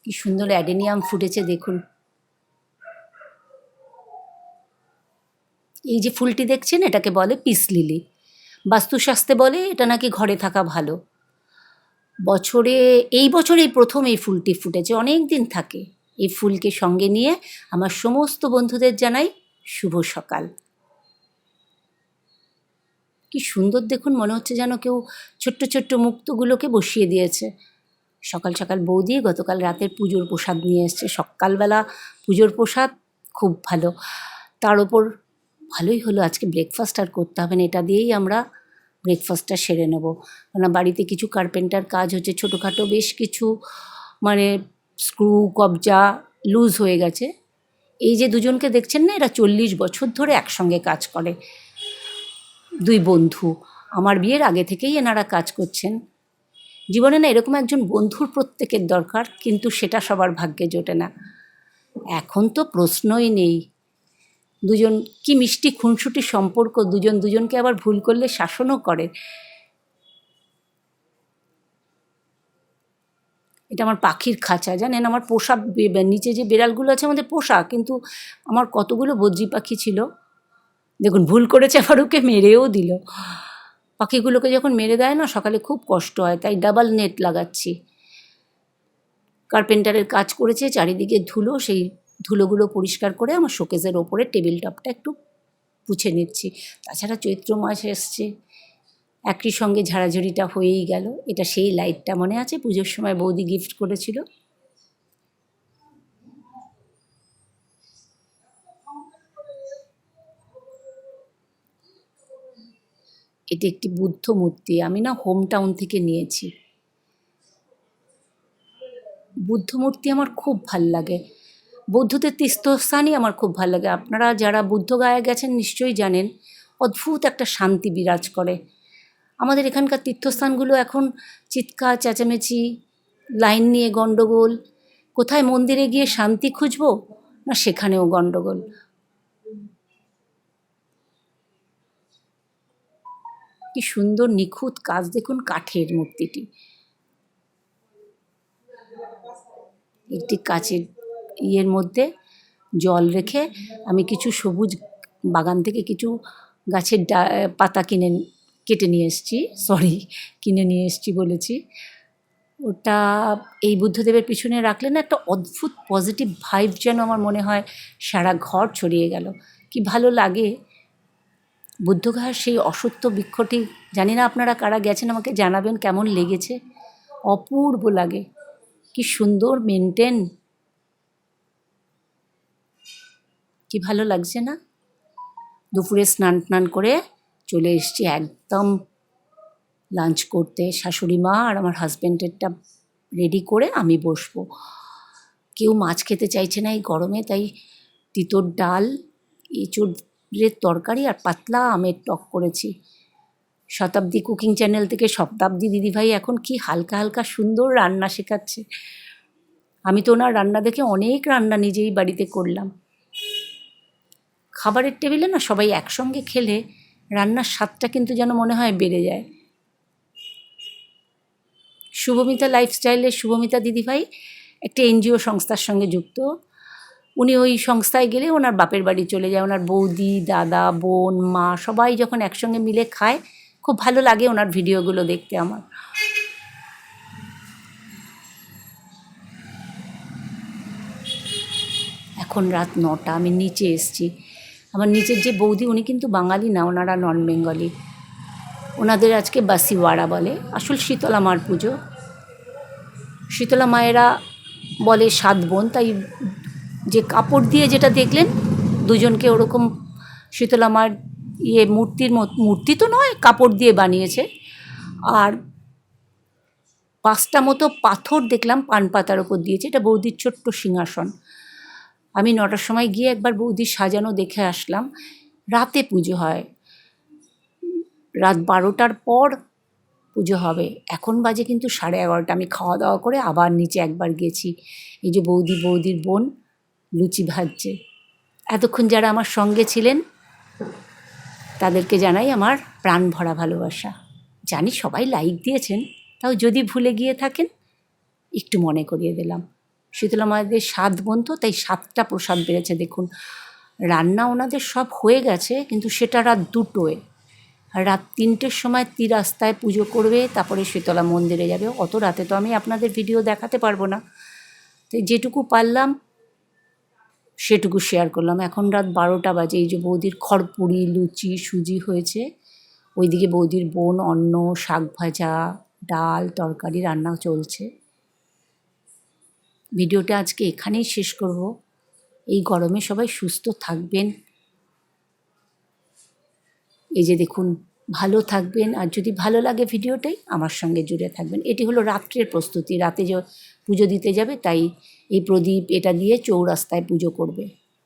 কি সুন্দর অ্যাডেনিয়াম ফুটেছে দেখুন। এই যে ফুলটি দেখছেন এটাকে বলে পিস লিলি। বাস্তুশাস্ত্রে বলে এটা নাকি ঘরে থাকা ভালো। এই বছরেই প্রথম এই ফুলটি ফুটেছে, অনেক দিন থাকে। এই ফুলকে সঙ্গে নিয়ে আমার সমস্ত বন্ধুদের জানাই শুভ সকাল। কি সুন্দর দেখুন, মনে হচ্ছে যেন কেউ ছোট্ট ছোট্ট মুক্তগুলোকে বসিয়ে দিয়েছে। সকাল সকাল বৌদি গতকাল রাতের পুজোর প্রসাদ নিয়ে এসছে। সকালবেলা পুজোর প্রসাদ খুব ভালো। তার ওপর ভালোই হলো, আজকে ব্রেকফাস্ট আর করতে হবে না, এটা দিয়েই আমরা ব্রেকফাস্টটা সেরে নেব। কেননা বাড়িতে কিছু কার্পেন্টার কাজ হচ্ছে, ছোটোখাটো বেশ কিছু, মানে স্ক্রু কবজা লুজ হয়ে গেছে। এই যে দুজনকে দেখছেন না, এরা 40 বছর ধরে একসঙ্গে কাজ করে। দুই বন্ধু, আমার বিয়ের আগে থেকেই এনারা কাজ করছেন। জীবনে না এরকম একজন বন্ধুর প্রত্যেকের দরকার, কিন্তু সেটা সবার ভাগ্যে জোটে না। এখন তো প্রশ্নই নেই। দুজন কি মিষ্টি খুনসুটি সম্পর্ক, দুজন দুজনকে আবার ভুল করলে শাসনও করে। এটা আমার পাখির খাঁচা, জানেন, আমার পোষা নিচে যে বিড়ালগুলো আছে আমাদের পোষা, কিন্তু আমার কতগুলো বদ্রি পাখি ছিল। দেখুন ভুল করেছে, আবার ওকে মেরেও দিল। পাখিগুলোকে যখন মেরে দেয় না, সকালে খুব কষ্ট হয়, তাই ডাবল নেট লাগাচ্ছি। কার্পেন্টারের কাজ করেছে, চারিদিকে ধুলো, সেই ধুলোগুলো পরিষ্কার করে আমার শোকেসের ওপরে টেবিল টপটা একটু পুছে নিচ্ছি। তাছাড়া চৈত্র মাস এসছে, একই সঙ্গে ঝাড়াঝড়িটা হয়েই গেল। এটা সেই লাইটটা মনে আছে পুজোর সময় বৌদি গিফট করেছিল। এটি একটি বুদ্ধ মূর্তি, আমি না হোম টাউন থেকে নিয়েছি। বুদ্ধ মূর্তি আমার খুব ভাল লাগে, বৌদ্ধদের তীর্থস্থানই আমার খুব ভাল লাগে। আপনারা যারা বুদ্ধগয়া গেছেন নিশ্চয়ই জানেন, অদ্ভুত একটা শান্তি বিরাজ করে। আমাদের এখানকার তীর্থস্থানগুলো এখন চিৎকার চেঁচামেচি, লাইন নিয়ে গণ্ডগোল। কোথায় মন্দিরে গিয়ে শান্তি খুঁজবো, না সেখানেও গণ্ডগোল। কি সুন্দর নিখুঁত কাজ দেখুন কাঠের মূর্তিটি। একটি কাচের ইয়ের মধ্যে জল রেখে আমি কিছু সবুজ বাগান থেকে কিছু গাছের পাতা কেটে নিয়ে এসেছি, কিনে নিয়ে এসেছি বলেছি। ওটা এই বুদ্ধদেবের পিছনে রাখলে না একটা অদ্ভুত পজিটিভ ভাইব যেন আমার মনে হয় সারা ঘর ছড়িয়ে গেল। কি ভালো লাগে। বুদ্ধগয়ার সেই অশ্বত্থ বৃক্ষটি, জানি না আপনারা কারা গেছেন আমাকে জানাবেন কেমন লেগেছে। অপূর্ব লাগে, কি সুন্দর মেনটেন, কি ভালো লাগছে না। দুপুরে স্নান টান করে চলে এসেছি একদম লাঞ্চ করতে। শাশুড়ি মা আর আমার হাজব্যান্ডেরটা রেডি করে আমি বসবো। কেউ মাছ খেতে চাইছে না এই গরমে, তাই তিতর ডাল, এঁচোড়ের তরকারি আর পাতলা আমের টক করেছি। শতাব্দী কুকিং চ্যানেল থেকে শতাব্দী দিদিভাই এখন কি হালকা হালকা সুন্দর রান্না শেখাচ্ছে। আমি তো ওনার রান্না দেখে অনেক রান্না নিজেই বাড়িতে করলাম। খাবারের টেবিলে না সবাই একসঙ্গে খেলে রান্নার স্বাদটা কিন্তু যেন মনে হয় বেড়ে যায়। শুভমিতা লাইফস্টাইলের শুভমিতা দিদিভাই একটা এনজিও সংস্থার সঙ্গে যুক্ত। উনি ওই সংস্থায় গেলে ওনার বাপের বাড়ি চলে যায়। ওনার বৌদি, দাদা, বোন, মা সবাই যখন একসঙ্গে মিলে খায়, খুব ভালো লাগে ওনার ভিডিওগুলো দেখতে আমার। এখন রাত 9টা, আমি নিচে এসেছি। আমার নিচের যে বৌদি, উনি কিন্তু বাঙালি না, ওনারা নন বেঙ্গলি। ওনাদের আজকে বাসিওয়াড়া বলে, আসল শীতলা মার পুজো। শীতলা মায়েরা বলে 7 বোন, তাই যে কাপড় দিয়ে যেটা দেখলেন দুজনকে ওরকম শীতলা মার মূর্তি তো নয়, কাপড় দিয়ে বানিয়েছে। আর 5টা মতো পাথর দেখলাম পান পাতার ওপর দিয়েছে, এটা বৌদির ছোট্ট সিংহাসন। আমি 9টার সময় গিয়ে একবার বৌদির সাজানো দেখে আসলাম। রাতে পুজো হয়, রাত 12টার পর পুজো হবে। এখন বাজে কিন্তু 11:30। আমি খাওয়া দাওয়া করে আবার নিচে একবার গেছি। এই যে বৌদির বোন লুচি ভাজছে। এতক্ষণ যারা আমার সঙ্গে ছিলেন তাদেরকে জানাই আমার প্রাণ ভরা ভালোবাসা। জানি সবাই লাইক দিয়েছেন, তাও যদি ভুলে গিয়ে থাকেন একটু মনে করিয়ে দিলাম। শীতলা মায়েদের 7 বোন তো, তাই 7টা প্রসাদ বেড়েছে। দেখুন রান্না ওনাদের সব হয়ে গেছে, কিন্তু সেটা রাত 2টোয়। আর রাত 3টের সময় রাস্তায় পুজো করবে, তারপরে শীতলা মন্দিরে যাবে। অত রাতে তো আমি আপনাদের ভিডিও দেখাতে পারবো না, তাই যেটুকু পারলাম সেটুকু শেয়ার করলাম। এখন রাত 12টা বাজে। এই যে বৌদির খড়পুরি, লুচি, সুজি হয়েছে। ওইদিকে বৌদির বোন অন্ন, শাক ভাজা, ডাল, তরকারি রান্না চলছে। ভিডিওটা আজকে এখানেই শেষ করব। এই গরমে সবাই সুস্থ থাকবেন। এই যে দেখুন, ভালো থাকবেন। আর যদি ভালো লাগে ভিডিওটাই আমার সঙ্গে জুড়ে থাকবেন। এটি হলো রাত্রের প্রস্তুতি। রাতে যে পুজো দিতে যাবে, তাই এই প্রদীপ এটা দিয়ে চৌরাস্তায় পুজো করবে।